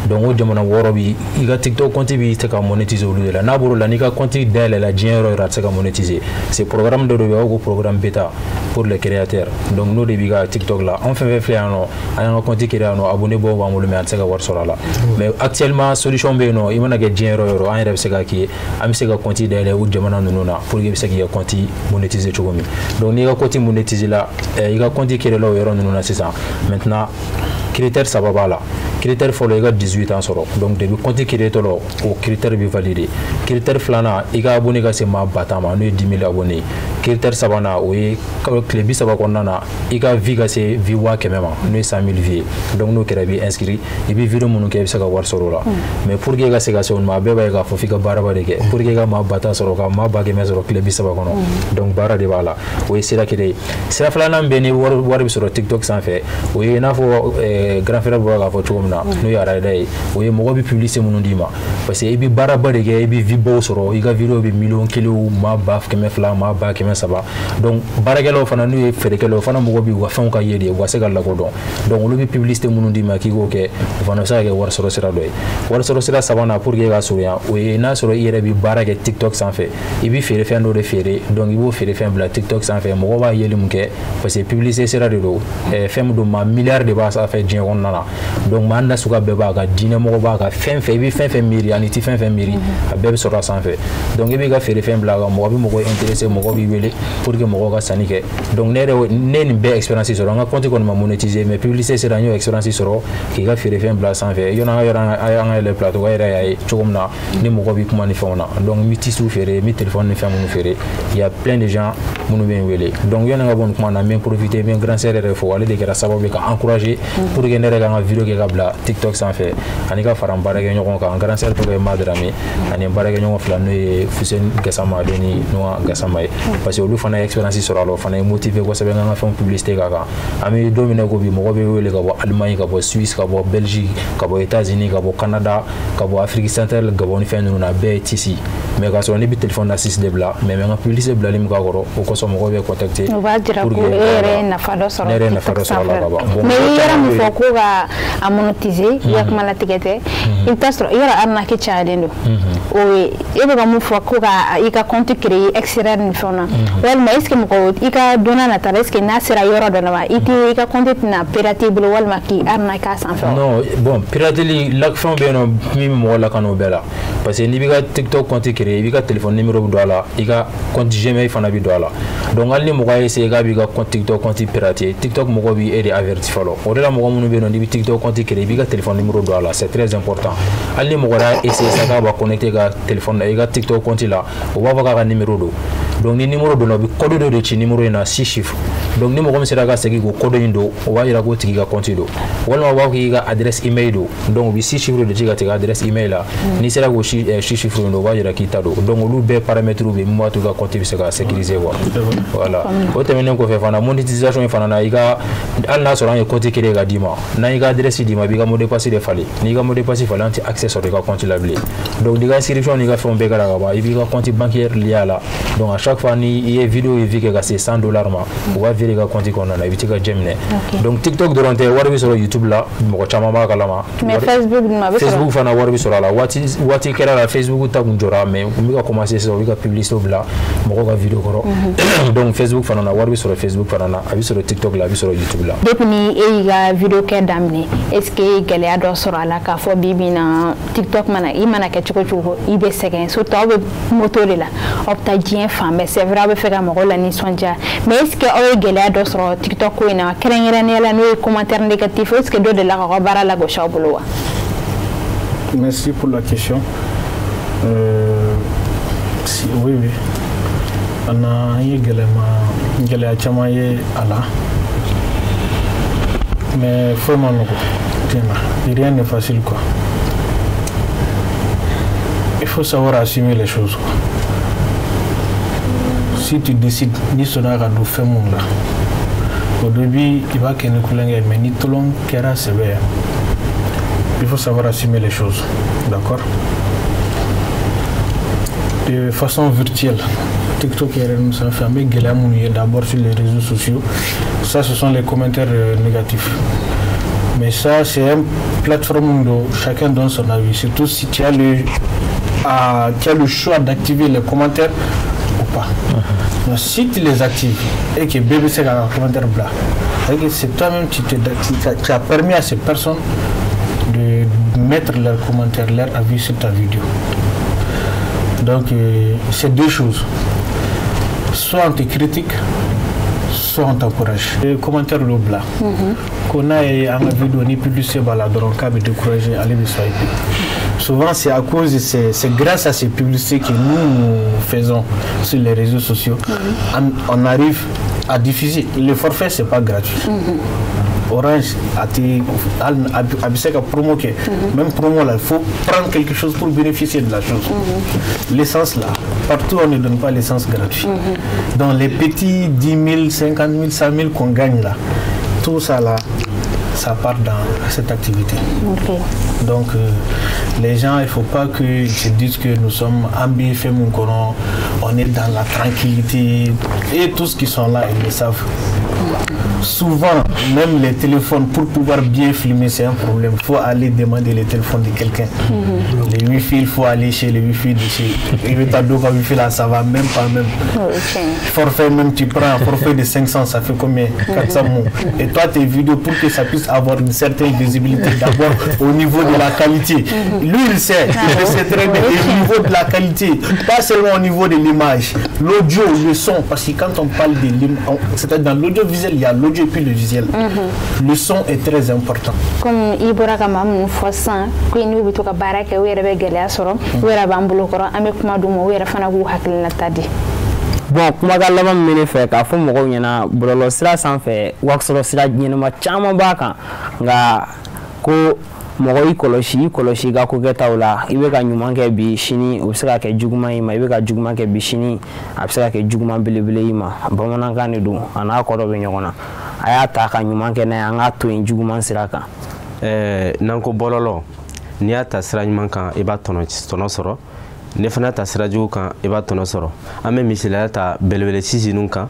donc o jamana wɔɔrɔ bi i ka TikTok compte bi se ka monétiser olu de la n'a bɔr'o la n'i ka compte dayɛlɛ la diɲɛ yɔrɔ o yɔrɔ a tɛ se ka monétiser c'est programme dɔ de bɛ yen ko programme bêta pour les créateurs donc n'o de b'i ka TikTok la an fɛn fɛn filɛ yan nɔ an y'an ka compte créer yan nɔ abonné baw b'an bolo mais an tɛ se ka wari sɔrɔ a la mais actuellement solution bɛ yen nɔ i mana kɛ diɲɛ yɔrɔ o yɔrɔ an yɛrɛ bɛ se ka k'i ye an bɛ se ka compte dayɛlɛ o jamana ninnu na pour que i bɛ se k'i ka compte monétiser cogo min donc n'i ka compte monétiser la i ka compte créer la o yɔrɔ ninnu na sisan maintenant critère saba b'a la critère fɔlɔ i ka 18 ans sɔrɔ donc depuis compte créer tɔ la o critère bɛ valider critère filanan i ka abonné ka se maa 10,000 ma n'o ye 10 000 abonnés critère sabanan o ye tile 30 kɔnɔna na i ka vie ka se vie 100,000 ma n'o ye 100,000 vie donc n'o kɛra i b'i inscrit i bɛ vidéo minnu kɛ i bɛ se ka wari sɔrɔ o la mais pour que i ka se ka se olu ma a bɛɛ b'a ye k'a fɔ f'i ka baaraba de kɛ pour que i ka maa 10,000 sɔrɔ ka maa 100,000 sɔrɔ tile 30 kɔnɔ donc baara de b'a la o ye sira kelen ye sira filanan bɛ ni wari bɛ sɔrɔ TikTok sanfɛ o ye i n'a fɔ grand frère bɔra k'a fɔ cogo min na n'o ye arayida ye o ye mɔgɔ bɛ publicité minnu d'i ma parce que i bɛ baaraba de kɛ i bɛ vie baw sɔrɔ i ka vidéo bɛ 1,1 maa 200,000 maa 300,000 donc baarakɛlaw fana n'u ye feerekɛlaw fana mɔgɔ bɛ u ka fɛnw ka ye de u ka se ka lakodɔn donc olu bɛ publicité minnu d'i ma k'i k'o kɛ o fana bɛ se ka kɛ wari sɔrɔ sira dɔ ye wari sɔrɔ sira sabanan pour que i ka surunya o ye n'a sɔrɔ i yɛrɛ bɛ baara kɛ TikTok sanfɛ i bɛ feere fɛn dɔ de feere donc i b'o feere fɛn bila TikTok sanfɛ mɔgɔ b'a yeli mun kɛ parce que publicité sira de don fɛn min don maa miliyari de b'a sanfɛ diɲɛ kɔnɔna na donc maa nasuguya bɛɛ b'a kan diinɛmɔgɔ b'a kan fɛn fɛn i bɛ fɛn fɛn miiri ani i tɛ fɛn fɛn miiri a bɛɛ bɛ sɔrɔ a sanfɛ donc i b'i ka feere fɛn bila a kan mɔgɔ bɛ mɔgɔ intéressé mɔgɔ b'i wele pour que mɔgɔw ka sanni kɛ donc ne nin bɛɛ expérience sɔrɔ an ka compte kɔni ma monétiser mais publicité sera n y'o expérience sɔrɔ k'i ka feere fɛn bila sanfɛ yɔrɔ an ka yɛlɛ plateau ka yɛrɛ y'a ye cogo min na ni mɔgɔ bɛ kuma ni fɛnw na donc n bɛ tissu feere n bɛ téléphone ni fɛn minnu feere il y a plein de gens minnu bɛ n wele donc yanni ka bɔ nin kuma na n bɛ n profiter n bɛ n grand sœur yɛrɛ fo ale de kɛra sababu ye ka encourager pour que ne yɛrɛ ka n ka vidéo kɛ ka bila TikTok sanfɛ ani ka fara n baarakɛ ɲɔgɔn kan n grand sœur tɔgɔ ye Madrame ani n baarakɛ ɲɔgɔn fila n'o ye Fuseni Gasama ale ni Noa Gasama ye parce que olu fana ye expérience sɔrɔ a la o fana ye motivé kosɛbɛ n ka n ka fɛnw publicité ka kan an bɛ don min na ko bi mɔgɔ bɛ wele ka bɔ Allemagne ka bɔ Suisse ka bɔ Belgique ka bɔ États-Unis ka bɔ Canada ka bɔ Afrique centrale Gabon ni fɛn ninnu na bɛɛ ye tisi mais ka sɔrɔ ne bɛ téléphone na 6 de bila mais n ka publicité bilali min k'a kɔrɔ o kosɔn mɔgɔw bɛ contacter o b'a jira ko e yɛrɛ ye nafa dɔ sɔrɔ ne yɛrɛ ye nafa dɔ sɔrɔ a la ka ban mais i yɛrɛ min fɔ ko ka a monétiser i ka kuma latigɛ tɛ i bɛ taa sɔrɔ i yɛrɛ arnaque cayalen don o ye e bɛ ka mun fɔ ko ka i ka compte créer extraire ni fɛnw na walima est ce que mɔgɔ i ka donna nata la est ce que n'a sera yɔrɔ dɔ la wa i tɛ i ka compte tɛna pirater i bolo walima k'i arnaque a sanfɛ non bon pirateli fɛnw bɛ yen nɔ min bɛ mɔgɔ lakana o bɛɛ la parce que n'i b'i ka TikTok compte créer i b'i ka téléphone numéro bɛ don a la i ka compte Gmail fana bɛ don a la donc hali ni mɔgɔ y'a essayer k'a b'i ka TikTok compte pirater TikTok mɔgɔ b'i e de averti fɔlɔ o de la mɔgɔ minnu bɛ yen nɔ n'i bɛ TikTok compte créer i b'i ka téléphone numéro don a la c'est très important hali ni mɔgɔ y'a essayer sa k'a b'a connecter ka téléphone i ka TikTok compte la o b'a fɔ k'a ka numéro don donc ni numéro donna o bɛ code dɔ de ci numéro in na 6 chiffres donc ni mɔgɔ min sera ka segin k'o code in don o b'a jira k'o tigi ka compte don walima o b'a fɔ k'i ka adresse email don donc o bɛ 6 chiffres de ci ka tigɛ adresse email la n'i sera k'o 6 chiffres don o b'a jira k'i ta don donc olu bɛɛ paramètres bɛ min b'a to i ka compte bɛ se ka sécuriser quoi voilà o tɛmɛnen kɔfɛ fana monétisation in fana na i ka hali n'a sɔrɔ an ye compte créer ka d'i ma n'an y'i ka adresse d'i ma i b'i ka mot de passe de falen n'i ka mot de passe falen an tɛ accès sɔrɔ i ka compte la bilen donc n'i ka inscription n'i ka fɛnw bɛɛ kɛra ka ban i b'i ka compte bancaire lié a la donc à chaque fois ni i ye vidéo ye kɛ ka se $100 ma o b'a virer i ka compte kɔnɔna na i bɛ se ka jɛ minɛ donc TikTok dɔrɔn tɛ wari bɛ sɔrɔ YouTube la mɔgɔ caman b'a kalama mais Facebook fana wari bɛ sɔrɔ a la waati kɛra la Facebook ta kun jɔra mais u bɛ ka commencer sisan u bɛ ka publicité bila mɔgɔw ka vidéo kɔrɔ donc Facebook fana na wari bɛ sɔrɔ Facebook fana na a bɛ sɔrɔ TikTok la a bɛ sɔrɔ YouTube la depuis ni e y'i ka vidéo kɛ daminɛ est ce que gɛlɛya dɔ sɔrɔ a la k'a fɔ bi bi in na TikTok i mana kɛ cogo cogo i bɛ sɛgɛn surtout aw bɛ moto de la aw bɛ taa diɲɛ fan bɛɛ c'est vrai aw bɛ fɛ ka mɔgɔw la nisɔndiya mais est ce que aw ye gɛlɛya dɔ sɔrɔ TikTok ko in na kɛrɛnkɛrɛnnenya la n'o ye commentaire négatif est ce que dɔ de la k'aw ka baara lagosi aw bolo wa. Merci pour la question. Oui. On ye gɛlɛya caman ye a la mais foyi ma nɔgɔ rien n'est facile quoi. Il faut savoir assumer les choses quoi. Si tu décides ni sonna ka don fɛn mun la au début il va kɛ ni kulonkɛ mais ni tolon kɛra sɛbɛ il faut savoir assumer les choses d'accord de façon virtuelle. TikTok et nous ça fait d'abord sur les réseaux sociaux. Ça, ce sont les commentaires négatifs. Mais ça, c'est une plateforme où chacun donne son avis. Surtout si tu as le choix d'activer les commentaires ou pas. Donc, si tu les actives et que BBC a un commentaire blanc, c'est toi-même qui as permis à ces personnes de mettre leurs commentaires, leur avis sur ta vidéo. Donc, c'est deux choses. Soit on te critique, soit on t'encourage. Les commentaires le blanc. Qu'on a en vidéo, ni publicité, donc on peut décourager, aller me swiper. Souvent, c'est à cause, c'est grâce à ces publicités que nous faisons sur les réseaux sociaux. On arrive à diffuser. Le forfait, c'est pas gratuit. Orange a promo, même promo là, il faut prendre quelque chose pour bénéficier de la chose. L'essence là, partout on ne donne pas l'essence gratuite. Dans les petits 10 000, 50 000, 100 000 qu'on gagne là, tout ça là, ça part dans cette activité. Donc les gens, il ne faut pas qu'ils se disent que nous sommes ambifiés, on est dans la tranquillité, et tous qui sont là, ils le savent. Souvent, même les téléphones, pour pouvoir bien filmer, c'est un problème. Il faut aller demander les téléphones de quelqu'un. Les Wi-Fi, il faut aller chez les Wi-Fi de chez Evitadoka Wi-Fi, là, ça va même pas même. Forfait, même tu prends un forfait de 500, ça fait combien? 400 mots. Et toi, tes vidéos, pour que ça puisse avoir une certaine visibilité, d'abord au niveau de la qualité. Lui, il sait très bien, au niveau de la qualité, pas seulement au niveau de l'image, l'audio, le son, parce que quand on parle de l'image, c'est-à-dire dans l'audiovisuel, il y a l'audio et puis le visuel. Le son est très important. Comme Ibora Kamam Fossan, Queen Ubi took a barrack away a galasoro, where a bamboo or Amekumadumo, where a fanagu hakil natadi. Bon, kumaga lama mene fe ka fo mogo nyana bololo sira sanfɛ waxoro sira ɲɛnama caman b'a kan nka ko mɔgɔ i kɔlɔsi ka ko kɛtaw la i bɛ ka ɲuman kɛ bi sini o bɛ se ka kɛ juguman i ma i bɛ ka juguman kɛ bi sini a bɛ se ka kɛ juguman belebele i ma bamanankan de don a n'a kɔrɔ bɛ ɲɔgɔn na a y'a ta ka ɲuman kɛ n'a ye an k'a to yen juguman sira kan. N'an ko bɔlɔlɔ n'i y'a ta sira ɲuman kan i b'a tɔnɔ sɔrɔ ne fana ta sira jugu kan i b'a tɔnɔ sɔrɔ an bɛ misaliya ta belebele sisinu kan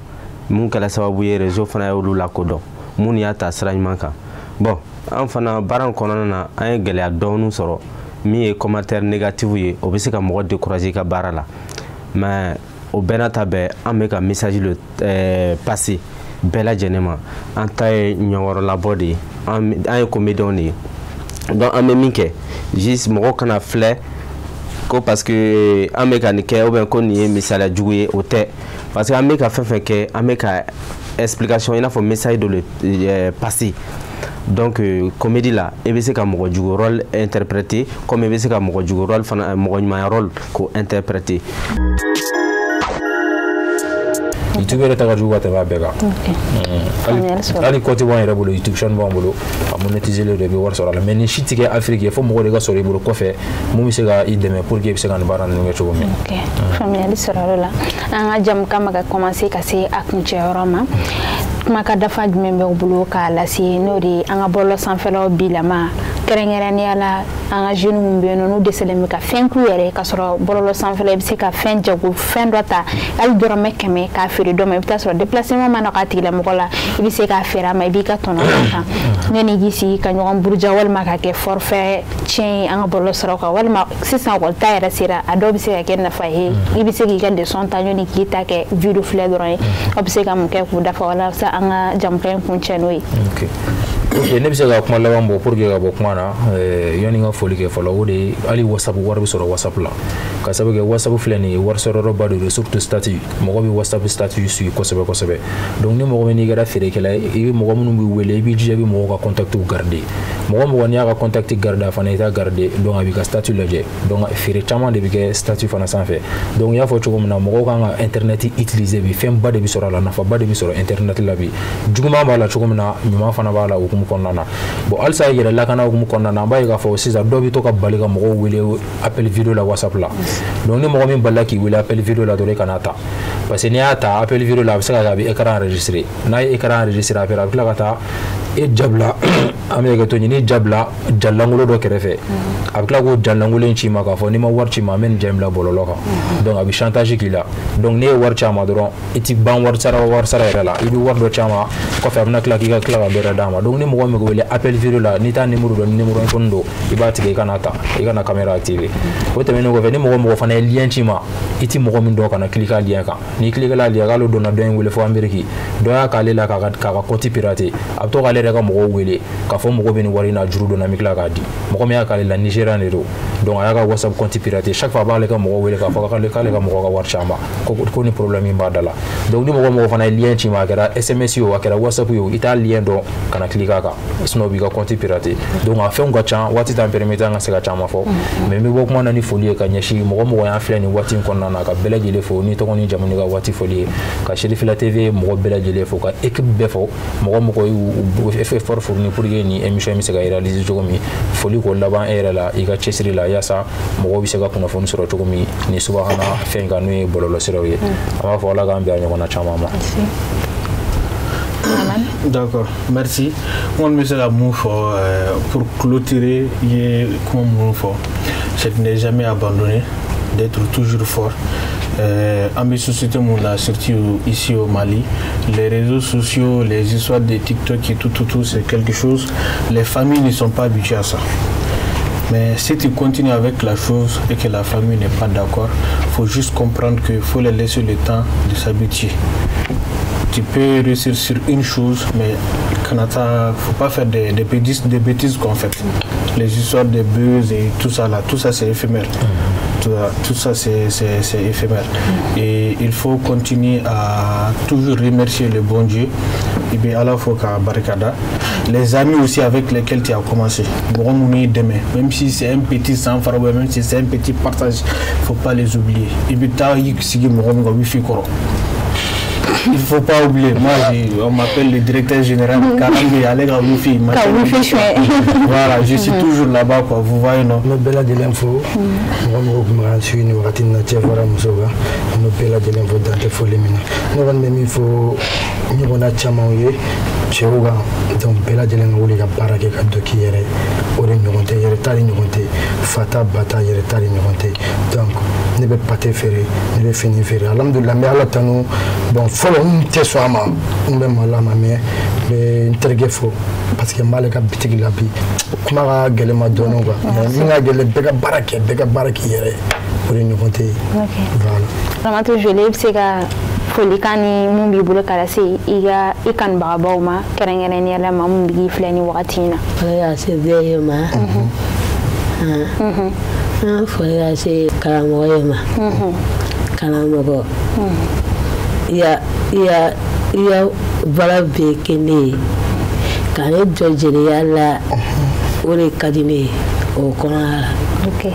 mun kɛla sababu ye réseau fana y'olu lakodɔn mun y'a ta sira ɲuman kan. Bon an fana baara kɔnɔna na an ye gɛlɛya dɔɔni sɔrɔ min ye commentaire négatif ye o bɛ se ka mɔgɔ décourager ka baara la mais o bɛɛ n'a ta bɛɛ an bɛ ka message le passer bɛɛ lajɛlen ma an ta ye ɲɔgɔnlabɔ de ye an ye comédien de ye donc an bɛ min kɛ juste mɔgɔ kana filɛ ko parce que an bɛ ka nin kɛ ou bien ko nin ye misaliya jugu ye o tɛ parce que an bɛ ka fɛn fɛn kɛ an bɛ ka explication i n'a fɔ message de le passer. Donc comédie là i bɛ se ka mɔgɔ jugu rôle interpréter comme i bɛ se ka mɔgɔ jugu rôle fana mɔgɔ ɲuman rôle ko interpréter. YouTube yɛrɛ ta ka jugu ka tɛmɛ a bɛɛ kan. Hali Côte d'Ivoire yɛrɛ bolo YouTube chaîne b'an bolo a monétiser le de bɛ wari sɔrɔ a la mais ni si tɛ kɛ Afrique ye fo mɔgɔ de ka sɔrɔ i bolo kɔfɛ mun bɛ se ka i dɛmɛ pour que i bɛ se ka nin baara ninnu kɛ cogo min. Faamuyali sɔrɔ o la an ka jamu kan bɛ ka commencer ka se a kuncɛyɔrɔ ma kuma ka dafa jumɛn bɛ u bolo k'a lase n'o de ye an ka bɔlɔlɔ sanfɛlaw bilama kɛrɛnkɛrɛnnenya la an ka jeunes minnu bɛ yen nɔ n'u dɛsɛlen bɛ ka fɛn k'u yɛrɛ ka sɔrɔ bɔlɔlɔ sanfɛla i bɛ se ka fɛn jago fɛn dɔ ta hali dɔrɔmɛ 100 k'a feere dɔ ma i bɛ taa sɔrɔ déplacement ma nɔgɔ a tigilamɔgɔ la i bɛ se k'a feere a ma i b'i ka tɔnɔ kan ne ni k'i sigi ka ɲɔgɔn buruja walima ka kɛ forfait tiɲɛ ye an ka bɔlɔlɔ siraw kan walima sisan école yɛrɛ sera a dɔw bɛ se ka kɛ nafa ye i bɛ se k'i ka leçon ta ɲɔni k'i ta kɛ vidéo filɛ dɔrɔn ye aw bɛ se ka mun kɛ k'u dafa walasa an ka jamukan in kuncɛ n'o ye. ne bɛ se ka kuma laban bɔ pour que ka bɔ kuma na yani ka foli kɛ fɔlɔ o de ye hali WhatsApp wari bɛ sɔrɔ WhatsApp la ka sababu kɛ WhatsApp filɛ nin ye wari sɔrɔyɔrɔba de don surtout statut mɔgɔ bɛ WhatsApp statut suit kosɛbɛ kosɛbɛ donc ni mɔgɔ min n'i kɛra feerekɛla ye i bɛ mɔgɔ minnu b'i wele i b'i jija i bɛ mɔgɔw ka contacts garder mɔgɔ mɔgɔ n'i y'a ka contact garder a fana i t'a garder donc a b'i ka statut lajɛ donc feere caman de bɛ kɛ statut fana sanfɛ donc n y'a fɔ cogo min na mɔgɔw kan ka internet utiliser bi fɛnba de bɛ sɔrɔ a la nafaba de bɛ sɔrɔ internet la bi juguman b'a la cogo min na ɲuman fana b'a la hukumu kɔnɔna na bon halisa yɛrɛ lakana hukumu kɔnɔna na an b'a ye k'a fɔ sisan dɔw bɛ to ka bali ka mɔgɔw wele appel vidéo la WhatsApp la donc ni mɔgɔ min balila k'i wele appel vidéo la dɔrɔn i kana ta parce que n'i y'a ta appel vidéo la a bɛ se ka kɛ a bɛ écran enregistré n'a ye écran enregistré après a bɛ tila ka taa e jabla amé to ni jabla jallangulo do kerefe abikla ko jallangulo ci ma ka fo ni ma war ci ma men jamla bololo ka donc abi chantage kila donc ne war ci ma doron iti ban war sara era la ibi war do ci ma ko fe amna kla ki ka kla be dama donc ni mo ko me ko wele appel vidéo la ni ta numéro fondo ibati ke kanata ikana caméra activée o te meno ko fe ni mo ko fana lien ci ma iti mo ko min do kana cliquer lien ka ni cliquer la lien ka lo dona do en wele fo ameriki do ya ka le la ka compte piraté abto ka le ka mo ko wele ka fo mo ko beni wari na juru do na mikla ka di mo ko me ya ka le la Nigeria ne do donc aya ka WhatsApp compte piraté chaque fois ba le ka mo ko wele ka fo ka le ka mo ko war chamba ko ni problème ba dala donc ni mo ko fana lien ci ma kera SMS yo akera WhatsApp yo ita lien do kana cliquer ka sino bi ka compte piraté donc a fait on gacha wati ta permettre nga se ga chama fo mais mi bo ko na ni folie ka nyashi mo ko ya fle ni wati ko na ka bela jele fo ni to ko ni jamuni ga wati folie ka Chérif la TV mo bela jele fo ka équipe be fo mo ko effort fourni pour ni émission mi se ga réaliser jogomi folie ko laban era la iga chesri la yasa mo bi se ga kuna fon soro jogomi ni subhana fenga no bololo seroye ama fo la ga ambiya nyona chama ma. D'accord, merci. On me dit la mouf pour clôturer, comment mouf, c'est de ne jamais abandonner, d'être toujours fort. En mes sociétés, surtout ici au Mali, les réseaux sociaux, les histoires de TikTok et tout, c'est quelque chose. Les familles ne sont pas habituées à ça. Mais si tu continues avec la chose et que la famille n'est pas d'accord, il faut juste comprendre qu'il faut les laisser le temps de s'habituer. Tu peux réussir sur une chose, mais il ne faut pas faire des bêtises qu'on fait. Les histoires de buzz et tout ça, là, tout ça c'est éphémère. Tout ça c'est éphémère. Et il faut continuer à toujours remercier le bon Dieu. Et bien à la fois Barikada. Les amis aussi avec lesquels tu as commencé. Demain, même si c'est un petit sang, même si c'est un petit partage, il ne faut pas les oublier. Et puis il ne faut pas oublier. Moi, on m'appelle le directeur général. Voilà, je suis toujours là-bas, quoi. Vous voyez, non? Me bela de l'info. Moi, je suis une ratina tchevara musoga. Me bela de l'info dans tes folies. Nous avons même il faut nous on a chamaoué. Cheuga donc bela de l'info les gars barake kadoki yere. Ore nyonte yere tali nyonte. Fata bata yere tali nyonte. Donc ne be pas te faire, ne be finir faire. Alhamdulillah, mais Allah tanu bon follow te soama umbe malama mais intergue fo parce que malaka bitigi labi kuma ga gele ma dono ga mais nga gele bega baraki yere pour ñu compter voilà Ramatou Jolib c'est ga folikani mumbi bulu kala se iga ikan baba ma kerengere ni la mam bi flani wakatina ya se de ma faut c'est kalamoyema kalamogo ya bala be kene kane jojere yalla ore kadine o kona. OK,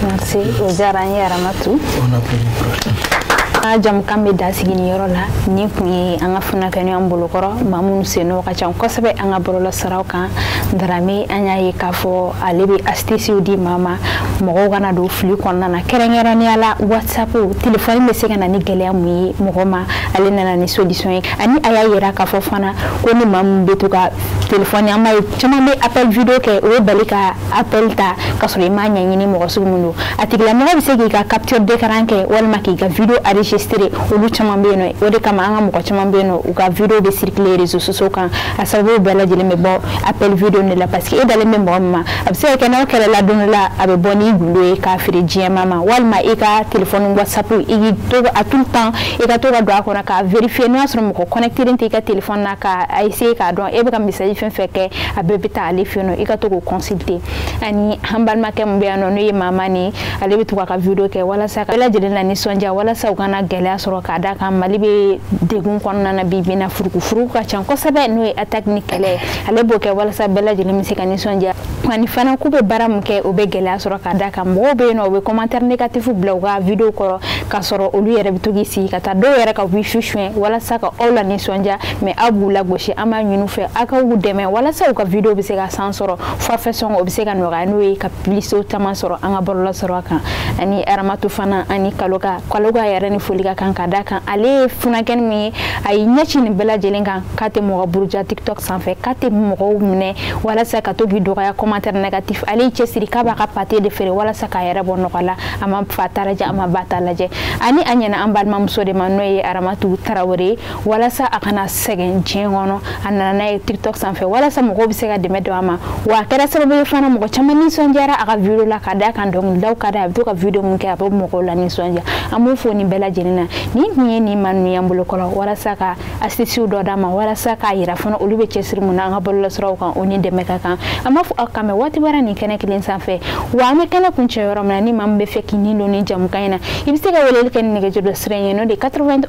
merci o jarani Ramatou. On a plus de jam kambe da sigini yoro la ni kunye anga funa kanu ambolo koro mamun seno ka chan kosabe anga bolo saraw kan darami anya yi kafo alibi astisi udi mama mogo gana do fli konna na kerengera ni ala WhatsApp téléphone be sega na ni gele amu mogo ma ale na ni solution ani aya yira kafo fana ko ni mamun betu ka téléphone ama chama be appel vidéo ke o balika appel ta kasuri manya nyini mogo sugumundo atigla mogo be segi ka capture d'écran ke wal maki ka vidéo enregistré olu chama be no o de kama anga mogo chama be no ka vidéo be circuler réseaux sociaux kan asabu bela jele me bon appel vidéo ne la parce que e dale me bon ma abse ke na kala la don la abe boni gundo ka firi jia mama walma e ka téléphone WhatsApp e to a tout temps e ka to ga do akona ka vérifier no asro mo connecter inte ka téléphone na ka essayer ka don e be ka message fen feke abe bita ale fiono e ka to ko consulter ani hambal ma ke mbe no no e mama ni ale bitu ka vidéo ke wala sa bela jele na ni sonja wala sa ugana gele asro ka da kan malibe degun konna na bibi na furu ka chan ko sabe no e attaque ni kele ale boke wala sa bela jele mi se kan ni sonja ani fana ku be baram ke o be gele asro ka da kan mo be no be commentaire négatif bloga vidéo ko ka soro olu yere bitugi si ka ta do yere ka wi shushwe wala sa ka ola ni sonja me abu la goshi ama nyunu fe aka wu deme wala sa ka vidéo be se ka sansoro forfait o be se ka no ga no e ka publicité tama soro anga borola soro kan ani Ramatou fana ani kaloga yere ni foli ka kan ka da kan ale funaken mi ay ɲɛci nin bɛɛ lajɛlen kan k'a tɛ mɔgɔ buruja TikTok sanfɛ k'a tɛ mɔgɔw minɛ walasa ka to k'i dɔgɔya commentaire négatif ale cɛsiri k'a b'a ka pate de feere walasa k'a yɛrɛ bɔ nɔgɔ la a ma fa ta lajɛ a ma ba ta lajɛ ani a ɲɛna an balimamuso de ma n'o ye Aramatu Tarawele walasa a kana sɛgɛn diɲɛ kɔnɔ a nana n'a ye TikTok sanfɛ walasa mɔgɔw bɛ se ka dɛmɛ don a ma wa a kɛra sababu ye fana mɔgɔ caman nisɔndiyara a ka video la ka da kan dɔnkilidaw ka da a bɛ to ka video mun kɛ a bɛ mɔgɔw la nisɔndiya an b'o fɔ nin bɛɛ lajɛlen na nin tun ye nin ma ninnu y'an bolo kɔrɔ walasa ka astuces dɔ d'a ma walasa k'a yira fana olu bɛ cɛsiri mun na an ka bɔlɔlɔsiraw kan o ni dɛmɛ ka kan an b'a fɔ aw kan mɛn waati bara nin kɛnɛ kelen sanfɛ wa an bɛ kɛnɛ kuncɛ yɔrɔ min na ni maa min bɛ fɛ k'i ni don ni jamukan in na i bɛ se ka weleli kɛ ni nɛgɛjuru sira in ye n'o de 91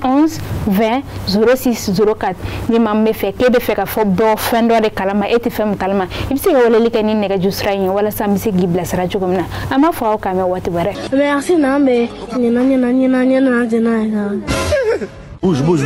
20 06 04 ni maa min bɛ fɛ k'e bɛ fɛ ka fɔ fɛn dɔ de kalama e tɛ fɛn min kalama i bɛ se ka weleli kɛ ni nɛgɛjuru sira in ye walasa an bɛ se k'i bilasira cogo min na an b'a fɔ aw kan mɛn waati bara. Merci Nambe. Bouge.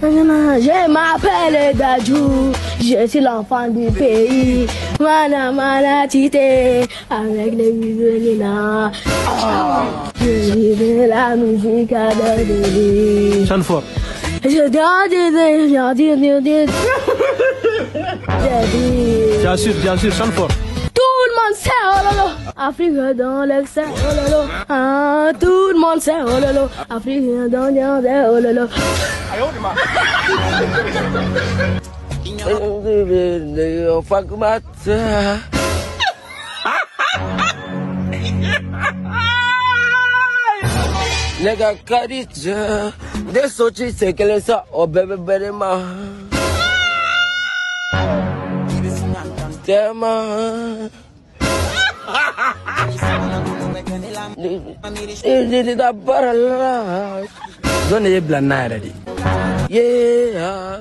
Je m'appelle Dadju, je suis l'enfant du pays. Mana tité, avec les musulmans. Je vis la musique à Dadju. Chante fort. Je dis. Bien sûr, chante fort. Tout le monde sait, oh lolo, Afrique dans l'excès, oh lolo. Ah, tout le monde sait, oh lolo, Afrique dans l'excès, oh lolo. Nega Kadija, de Sochi Sekelesa, or Bebe Berema. Tema. Did a barrel. Don't you blame? Yeah.